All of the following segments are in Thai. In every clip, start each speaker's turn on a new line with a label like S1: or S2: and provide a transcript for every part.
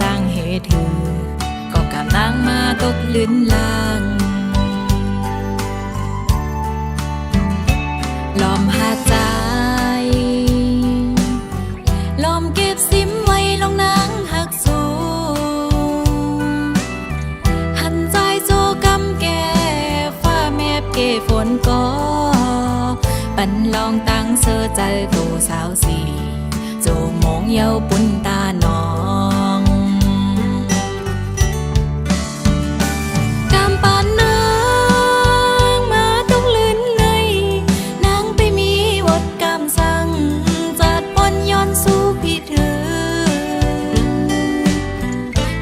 S1: จางเหตุถือก็กำลังมาตกลื่นลางลอมหาใจลอมเก็บซิมไว้ลงนางหักสูหันใจโจกำแก่ฟ้าแมบเกฝนก็ปันลองตั้งเสื้อใจตัวสาวสีโจมองเยาปุ่นตาน้องกำปานนางมาต้องลื่นในนางไปมีวดกำสั่งจัดปนย้อนสู้พี่เธอ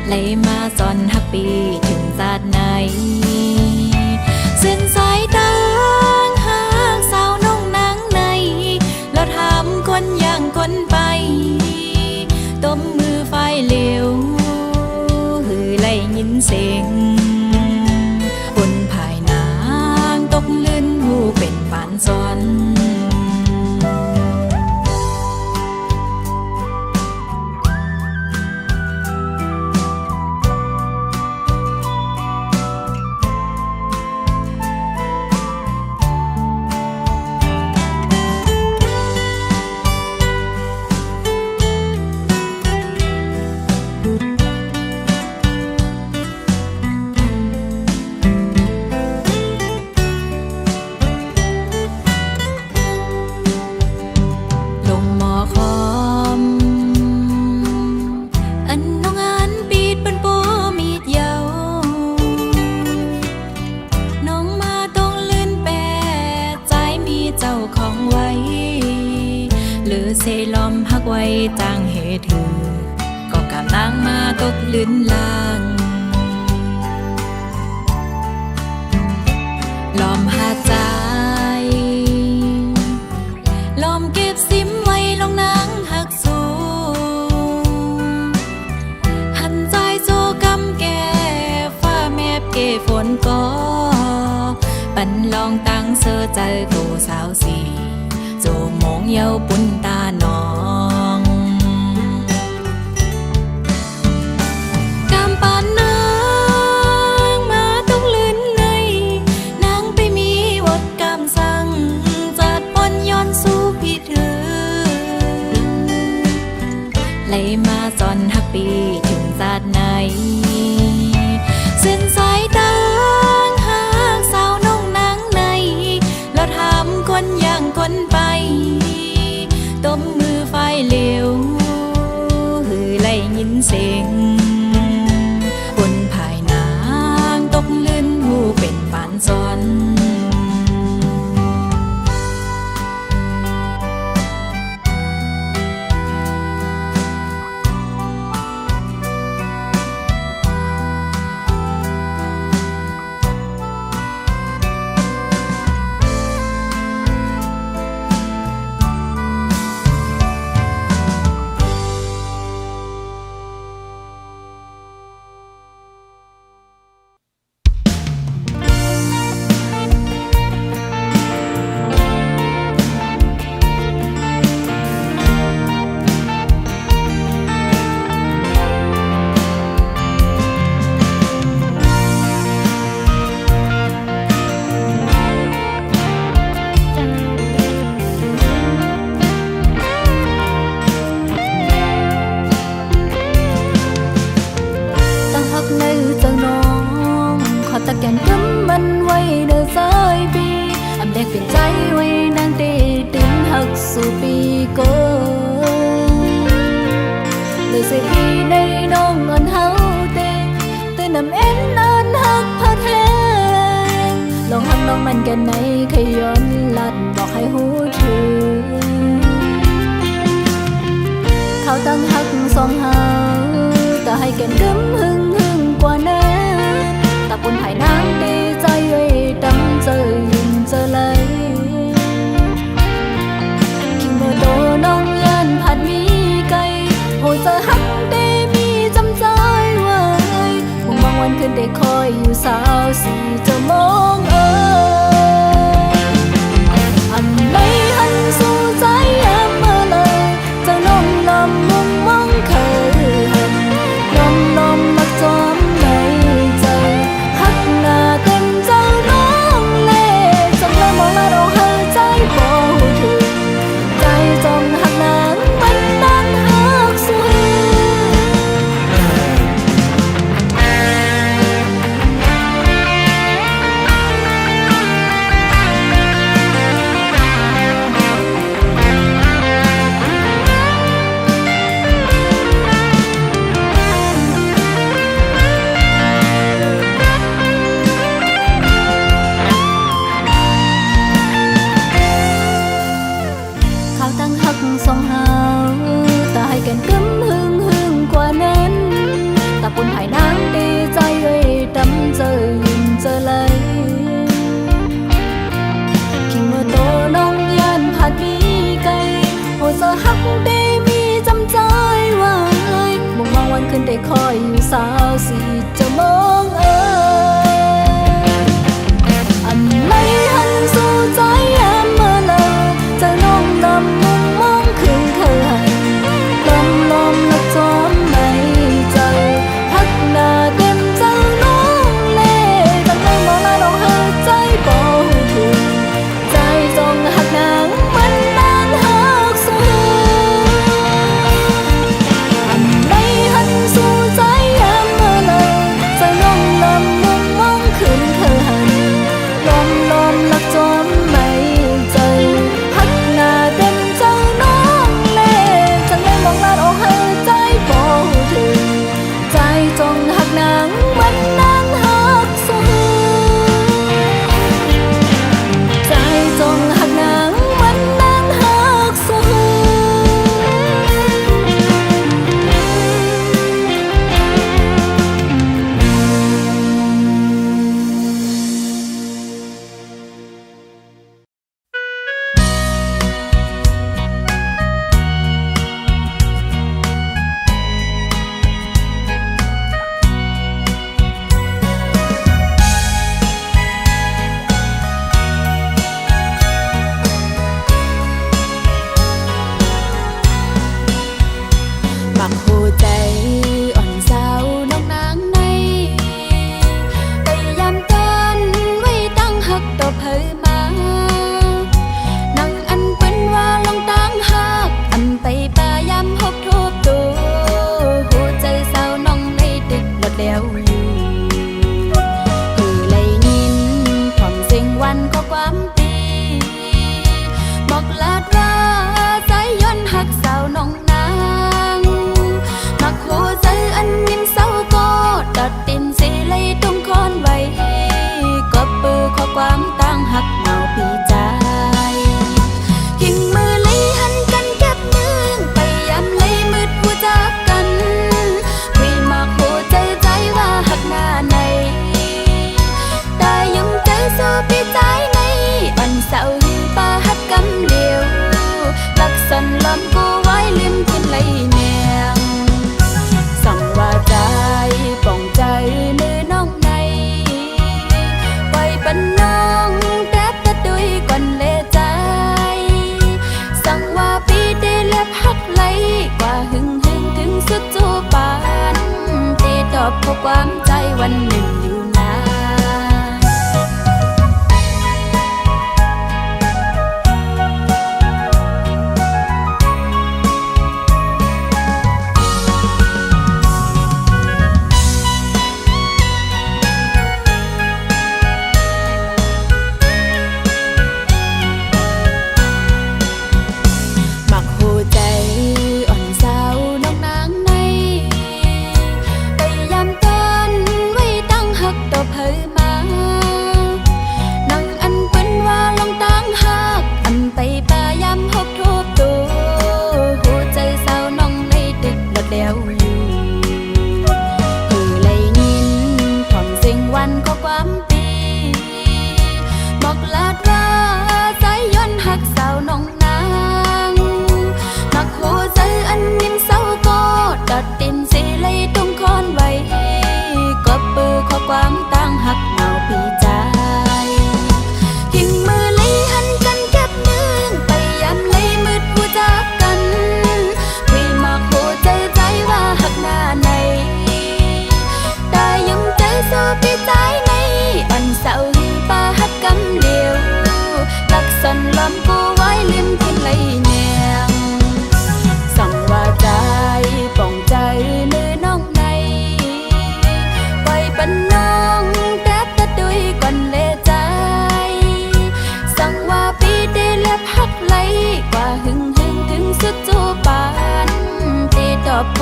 S1: ไหลมาสอนฮักปีถึงจัดไหนเส้นสายตาหากสาวน้องนางในเราทำคนอย่างคนไปต้มมือไฟเหลวหือไล่ยินเสียงบนภายนางตกลื่นหูเป็นปานซ้อนเซลอมฮักไว้จางเหตุถือก็กำลังมาตกลื่นลางลอมหาใจลอมเก็บซิมไว้ลงนางหักสูหันใจโจกำแก่ฟ้าแมบเกฝนก็ปันลองตั้งเสื้อใจตัวสาวสีโจมองเยาปุ่นตาน้องกำปานนางมาต้องลื่นในนางไปมีวดกำสั่งจัดปนย้อนสู้พี่เธอไหลมาสอนฮักปีถึงจัดไหนเส้นสายตาหากสาวน้องนางในเราทำคนอย่างคนไปต้มมือไฟเหลวหือไล่ยินเสียงบนภายนางตกลื่นหูเป็นปานซ้อนตะแกนกำมันไว้เดินสายปีอำแดกเปลี่ยนใจไว้นางเตติ้งหักสู่ปีโกเลยเสียอีในน้องอ่อนเฮาเตตื่นนำเอ็นนอนหักพะแทงลองหักน้องมันกันไหนขย้อนลัดบอกให้หูถึงเขาตั้งหักสองเฮาแต่ให้แก่นกำหึงกว่านั้นตาปุ่นภายนางดีใจไว้ดำเจอยินเจอเลยคิงเมื่อโตน้องยันผัดมีไก่โหเจอหักได้มีจำใจไว้มองวันคืนได้คอยอยู่สาวสีจะมองอันไหนหันสู่ใจแอมเมื่อเลยจะน้องลำมุงมองเคยหัน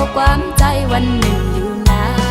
S1: พบความใจวันหนึ่งอยู่นาน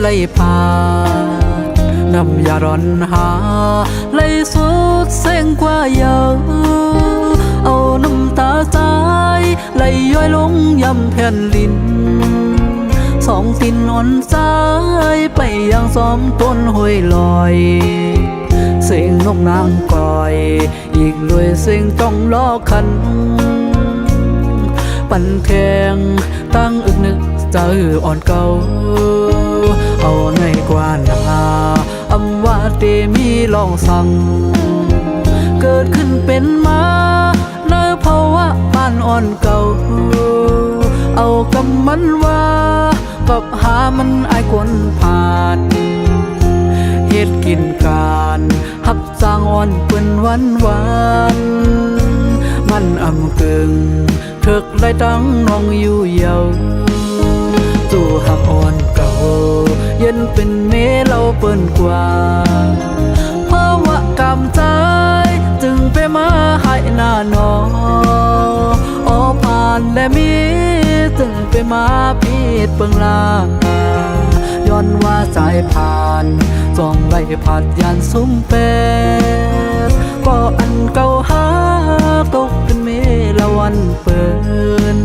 S2: ไล่พาน้ำยาร้อนหาไล่สุดเส้งกว่าเยอะเอาน้ำตาใจไล่ย้อยลงยำแผ่นลินสองตินอ่อนใจไปยังซ้อมต้นห้วยลอยเสียงนกนางก่อยอีกด้วยเสียงต้องล้อคันปั่นแทงตั้งอึกนึกใจอ่อนเก่าเอาในกว่านาอำว่าเตมีลองสั่งเกิดขึ้นเป็นมาในภาวะบ้านอ่อนเก่าเอากำมันว่ากับหามันอายคนผ่านเฮ็ดกินการหับสร้างอ่อนเปิ้นวันมันอำเกิงเถิกไล่ตั้งน้องอยู่เยาจู่หักอ่อนเก่าเย็นเป็นเมเราเปิ้นกว่าเพราะว่ากำใจจึงไปมาให้หน้าน้ออผ่านและมีจึงไปมาพีดเปิงลาย้อนว่าสายผ่านส่องไล่ผัดยานซุ้มเป็ดก็อันเก่าหาตกเป็นเมละวันเปิ้น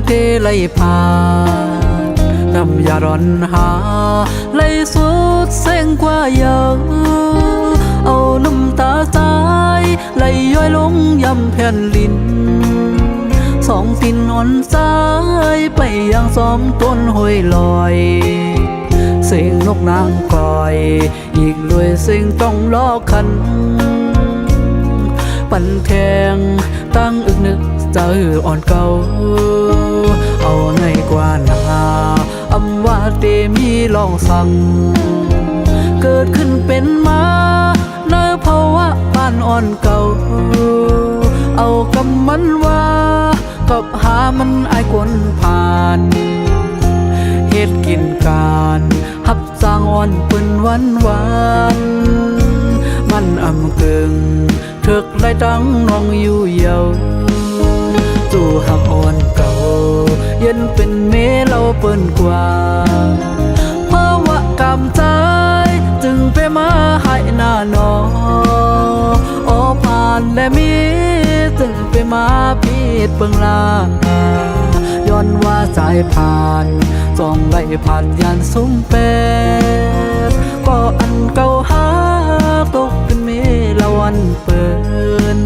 S2: เทไล่พาน้ำยาร้อนหาไล่สุดเส้งกว่าเยอะเอาน้ำตาใจไล่ย้อยลงยำแผ่นลินสองตินอ่อนใจไปยังซ้อมต้นห้วยลอยเสียงนกนางก่อยอีกด้วยเสียงต้องล้อคันปั่นแทงตั้งอึกนึกใจอ่อนเก่าเอาในกว่านาอำว่าเตมีลองสั่งเกิดขึ้นเป็นมาในภาวะบ้านอ่อนเก่าเอากำมันว่ากับหามันอายคนผ่านเฮ็ดกินการหับสร้างอ่อนเปิ้นวันมันอำเกิงเถิกไล่ตั้งน้องอยู่เยาจู่หักอ่อนเก่าเย็นเป็นเมเราเปิ้นกว่าเพราะว่ากำใจจึงไปมาให้หน้าน้อผ่านและมีจึงไปมาพีดเปิงลาย้อนว่าสายผ่านส่องไล่ผ่านยานซุ้มเป็ดก็อันเก่าหาตกเป็นเมละวันเปิ้น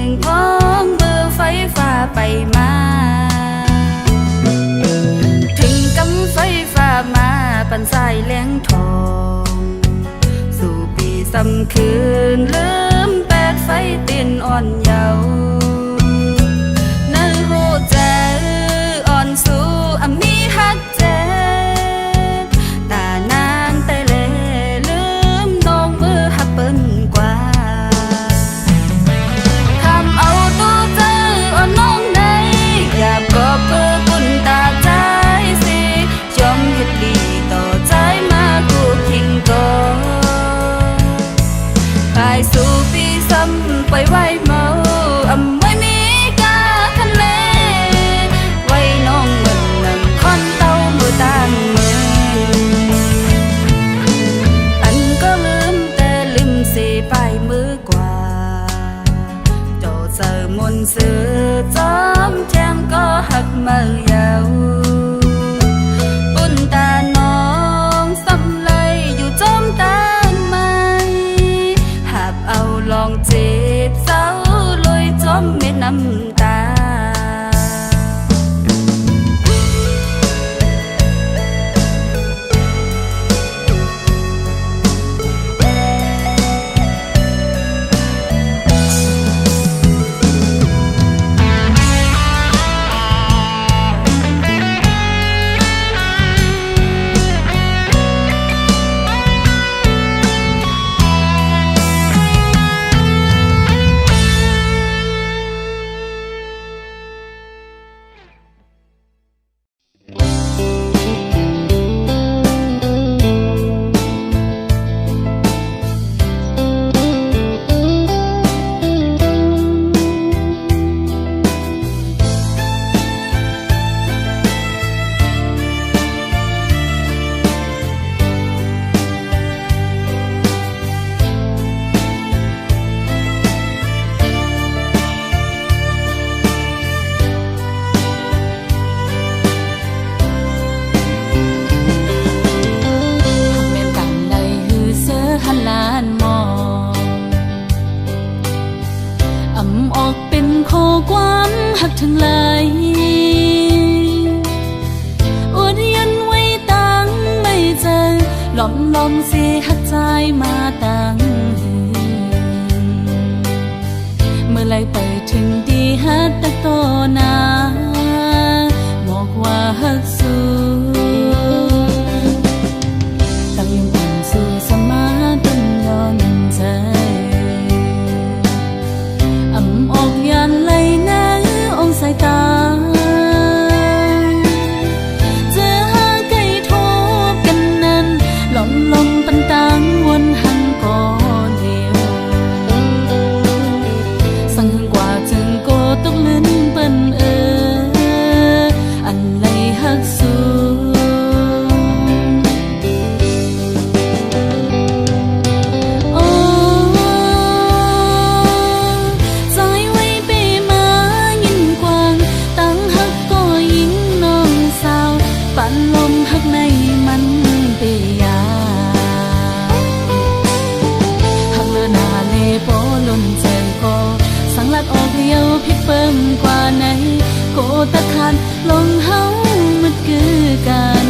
S3: งพ้องเบอร์ไฟฟ้าไปมาถึงกำไฟฟ้ามาปันสายแหลงทองสู่ปีสำคืนลืมแปดไฟเต้นอ่อนเยาว์นั่นหูใจอ่อนสู่อำมีฮักเจตานางแต่เลลืมน้องมือฮักเปิ้นกว่าทำเอาตัวเจออ่อนน้องในอยากก็เพื่อกุนตาใจสิยอมเฮ็ดดีต่อใจมากูคิงก่อนไปสู่ปีซ้ำไปไว้เมาอำไว้มีกาคันเลไว้น้องเหมือนนั่งคอนเต้ามือต่างมืออันก็ลืมแต่ลืมสิไปมือกว่าโจเจอมนต์ซื้อจอมแทงก็หักมือยาวปุ่นตาน้องสำเลยอยู่จอมตานไม้หับเอาลองจีบเศร้าลอยจอมเม็ดน้ำตาหักถึงไหลอวดยันไว้ตั้งไม่เจอหล่อมเสียหักใจมาตั้งเมื่อไรไปถึงดีฮัดตะโตนาบอกว่าหักสู้ตั้งยังอ่อนสู้สมาต้นย้อนใจออกยันไหลนะสายตาเจอหาไก่ทบกันนั้นลมปันตังวนหังก่อนเดียวสั่งกว่าจึงโกตกลื่นเปิ้นอันไหลหักสูพิเปิ่มกว่าไหนโกตะคันลงเฮามันคือกัน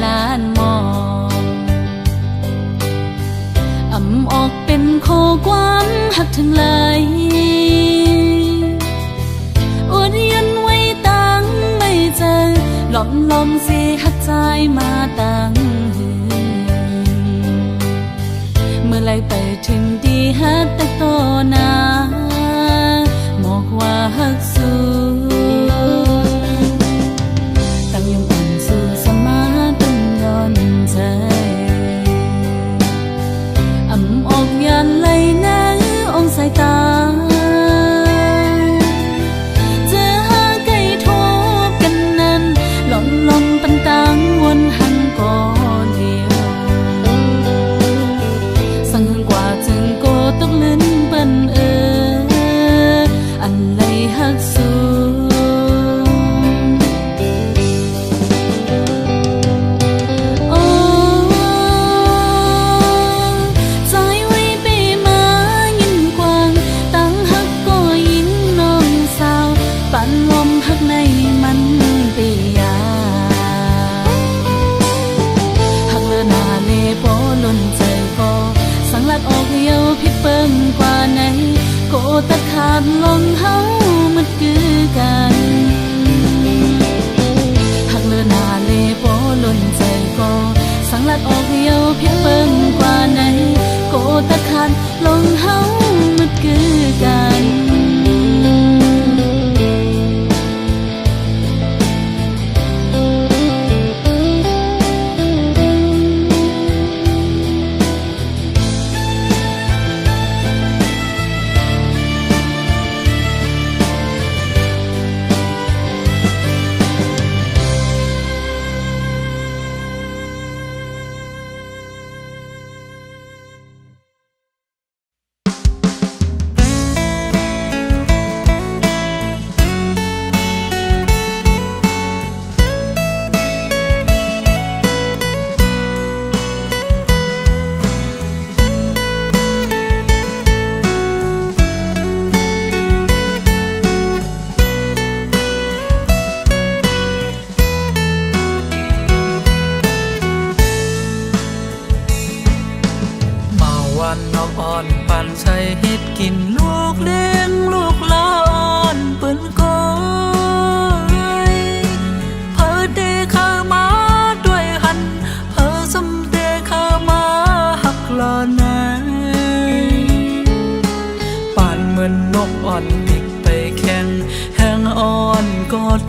S3: ล้านมองออกเป็นข้อความหักถึงไหลอวดยันไว้ตั้งไม่เจอหล่อมเสียหักใจมาตั้งเมื่อไรไปถึงดีฮัดตะโตนาบอกว่าหักสู้ตั้งยังอ่อนสู้สมาต้นย้อนใจออกยันไหลนะองสายตาเจ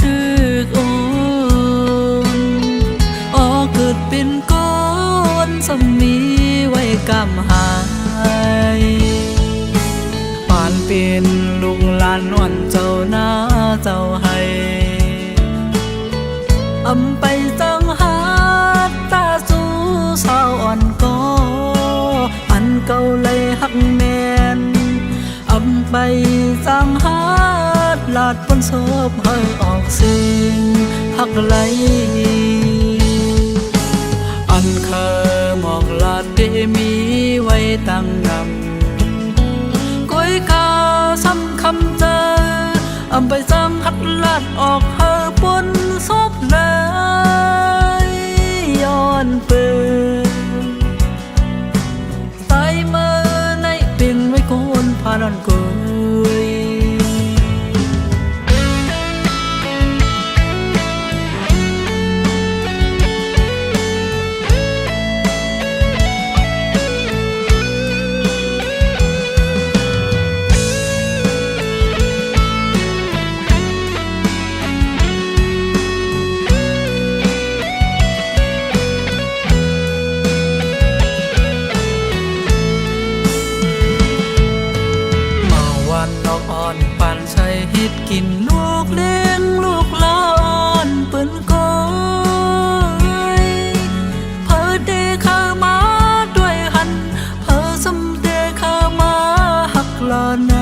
S2: ตึกโอนอ๋อเกิดเป็นก้อนสมีไว้กำหายป่านเป็นลูกหลานอ่อนเจ้าหน้าเจ้าให้อำไปจังหาตาสู้สาวอ่อนก็อันเก่าเลยหักแมนอำไปจังหาลาดบนศพให้ออกสิ่งหักไหลอันเคยมองลาดได้มีไว้ตั้งนำก้อยกาซ้ำคำเจออำไปจังหักลาดออกเฮอบนศพเลยย้อนเปิดใส่มือในเป็นไว้โกนพานอนกุยฮิตกินลูกเลี้ยงลูกหลานเปิ้นก้อยเพอเดข้ามาด้วยหันเพอสมเดข้ามาหักลานไหน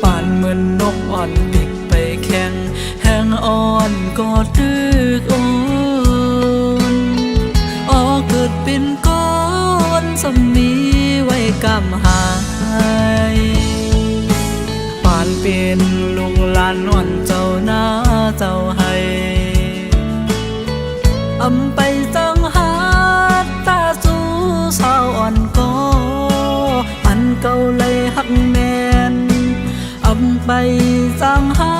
S2: ป่านเหมือนนกอ่อนบิกไปแข่งแห้งอ่อนก็ตึกโอนอ๋อเกิดเป็นก้อนสมีไว้กำหายเป็นลูกหลานอ่อนเจ้าหน้าเจ้าให้อำไปจังหาตาสู้สาวอ่อนก็อันเก่าเลยหักแมนอำไปจังหา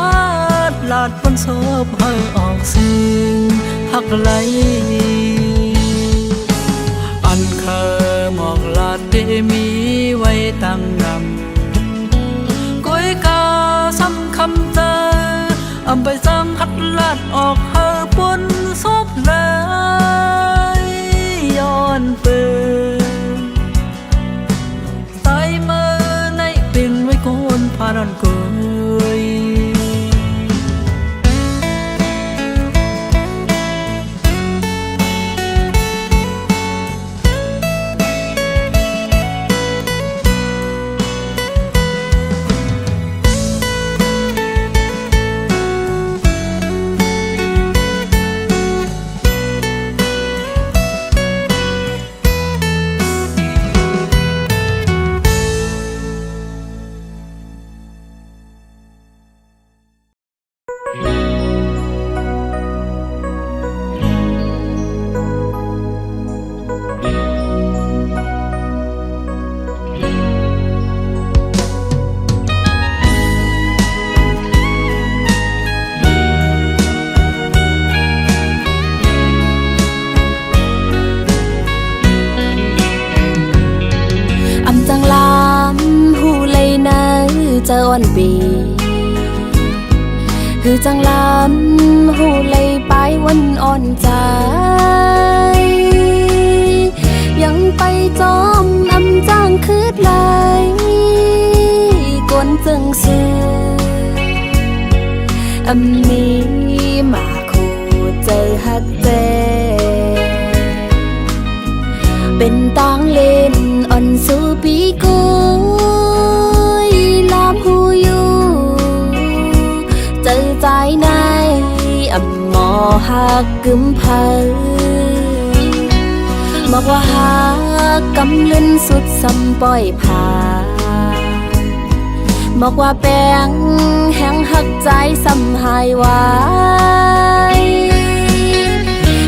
S2: ลาดบนศพให้ออกสิ่งหักไหลอันเคยมองลาดได้มีไว้ตั้งนำซ้ำคำเจออำไปจังหัดลาดออกเฮอบนศพเลยย้อนเปิดใส่มือในเป็นไว้โกนพานอนกุยเจ้าอ่อนปีคือจังลำหูเลยไปวันอ่อนใจยังไปจอมอำจ้างคืดไหลกวนจึงซื้ออำมีมาคู่เจอหักเจเป็นตังเล่นอ่อนสู้ปีกูหูอยู่เจอใจในอำหมอหักกึมเพอบอกว่าหักกำลืนสุดซ้ำปล่อยผ่าบอกว่าแป้งแห้งหักใจซ้ำหายไว้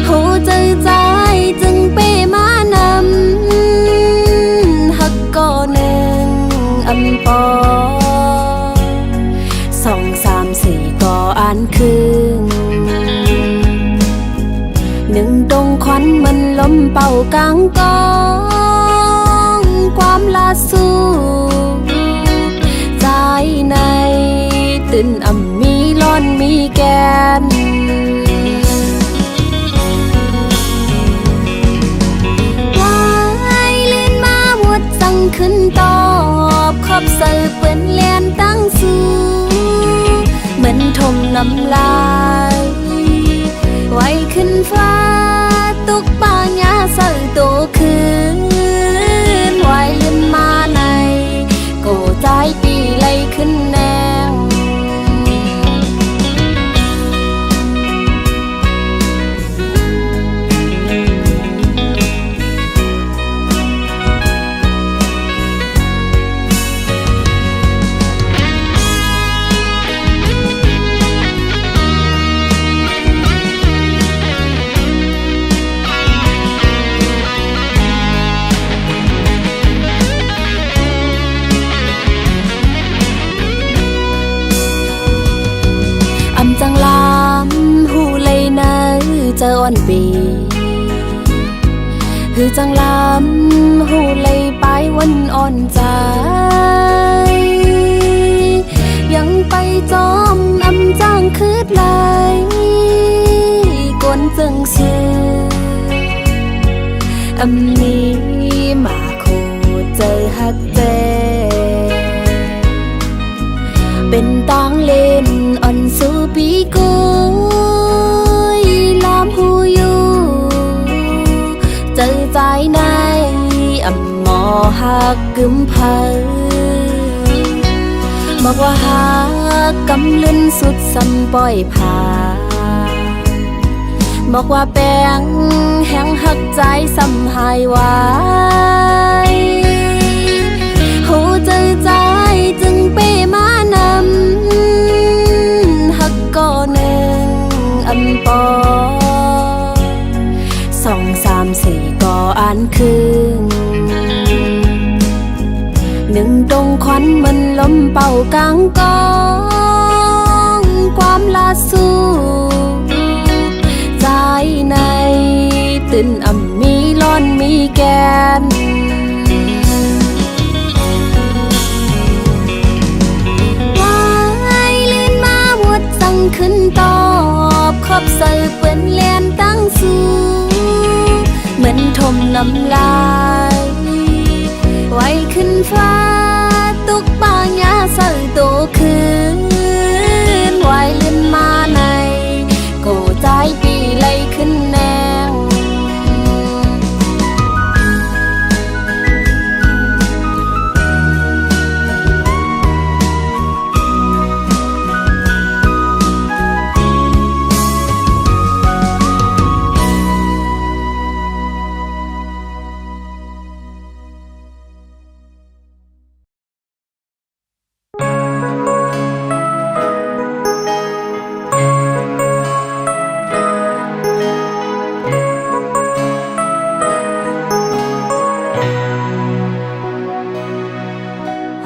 S2: หูเจอใจจึงเป้มานำหักก่อหนึ่งอำปอ2 3 4ก็อ่านครึ่ง1ตรงควันมันล้มเป่ากลางกองความลาสู้ใจในต
S1: ตื่นอำมีร้อนมีแกนวายลื่นมาวุดสั่งขึ้นตอบขอบเสิร์ฟเปิ้นเลียนตั้งสูเหมือนทมน้ำลายไว้ขึ้นฟ้าตุกป่างยาเสิร์ฟโตคืนวายลื่นมาในโกใจปีไล่ขึ้นแนวจังลำหูเลยนะเจออ่อนปีหือจังลำหูเลยไปวันอ่อนใจยังไปจอมอำจ้างคืดไหลกวนจึงซื้ออำนี้มาโคเจอฮักเจเป็นตังเล่นอ่อนสู่ปีกุยลามหูอยู่เจอใจในอ่ำหมอหักกึมเพอบอกว่าหักกำลืนสุดซ้ำปล่อยผ่าบอกว่าแป้งแห้งหักใจซ้ำหายไว้หูเจอใจจึงเป้มานำหักก่อหนึ่งอำปอสองสามสี่ก่ออ่านคืนหนึ่งตรงควันมันลมเป่ากลางกองความลาสู้ใจในตื่นอำมีร้อนมีแกนขึ้นตอบขอบเสิร์ฟเปิ้นเลียนตั้งสูเหมือนทมน้ำลายไว้ขึ้นฟ้าตุกป่างยาเสิร์ฟโตคืนไว้ลื่นมาในโกใจปีไล่ขึ้นแนว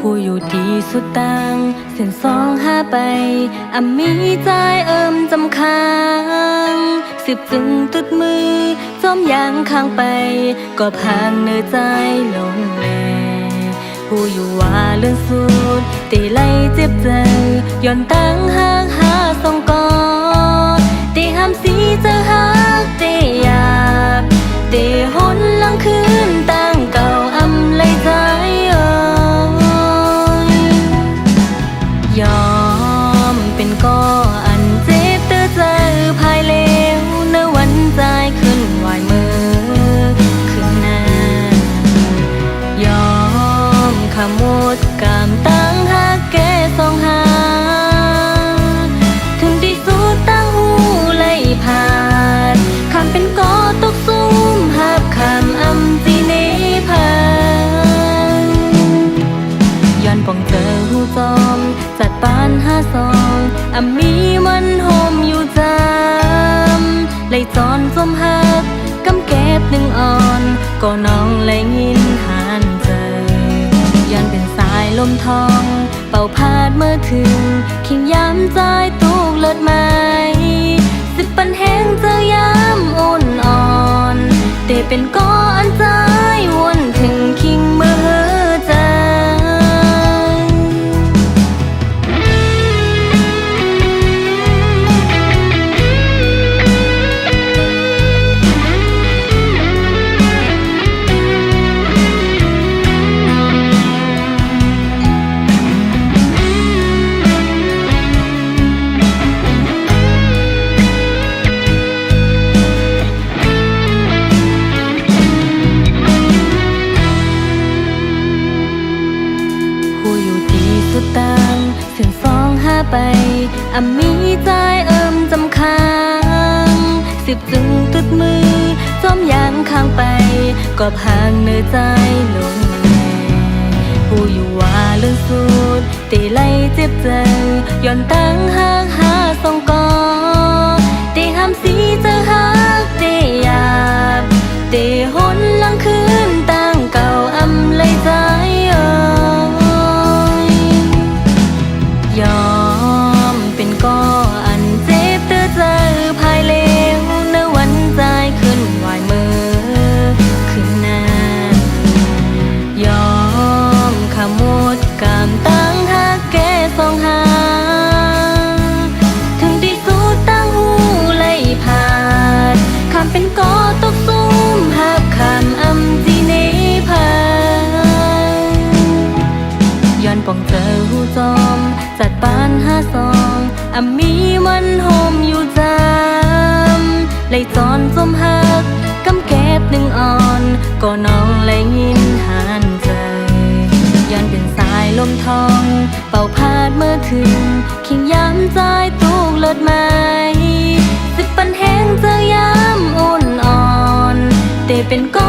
S1: ผู้อยู่ดีสุดต่างเส้นสองหาไปมีใจจำค้างสิบจึงตุดมือจอมยางข้างไปก็พังเนื้อใจลงแลผู้อยู่ว่าเลื่อนสุดตีไล่เจ็บใจย้อนตั้งห่างหาสองกอตีห้ามสีเจอหักตีอยากตีหนหลังคืนตั้งเก่าเลยใจยอมเป็นก้ออันเจ็บเตือใจภายเลวเนื้อวันใจขึ้นไหวมือขึ้นหน้ายอมขมวดกามตั้งหาแก่สองหาถึงที่สุดตั้งหูไล่ผ่านคำเป็นก้อตกซุ่มหับคำจีเนพานย้อนป่องเจอหูจอมจัดปานหาซองมีมันหอมอยู่จำเลยจอนจมหักกำเก็บหนึ่งอ่อนก็น้องเลยยินหานเจอยันเป็นสายลมทองเป่าพาดเมื่อถึงขิงย้ำใจตูกเลิศไม้สิบปันแห้งเจอย้ำอ่อนอ่อนแต่เป็นก้อนใจวนถึงคิงเมื่อใจ ไปมีใจจำค้างสิบจึงตึดมือจอมยางข้างไปก็พางเนื้อใจลงแน่ผู้อยู่ว่าเรื่องสุดตีไล่เจ็บใจย้อนตั้งห่างหาสองกอตีห้ามสีเจอหักตีหยาบตีหนหลังคืนตั้งเก่าเลยใจยอมเป็นก้ออันเจ็บเตือเจอภายเลวในวันใจขึ้นไหวมือขึ้นหน้ายอมขมวดกามตั้งหักแก่สองหาถึงที่สุดตั้งหูไล่ผ่านคำเป็นก้อตกซุ่มหักคำจีเนพาย้อนป่องเจอหูจอมจัดปานหาซองมีมันโฮมอยู่จามเลยจอนจมหักกำแก็บหนึ่งอ่อนก็น้องเลยยินหันใจย้อนเป็นสายลมทองเป่าพาดเมื่อคืนขิงย้ำใจตูกเลิศไม้สิบปันแห้งเจอย้ำอุ่นอ่อนเตเป็นก้อ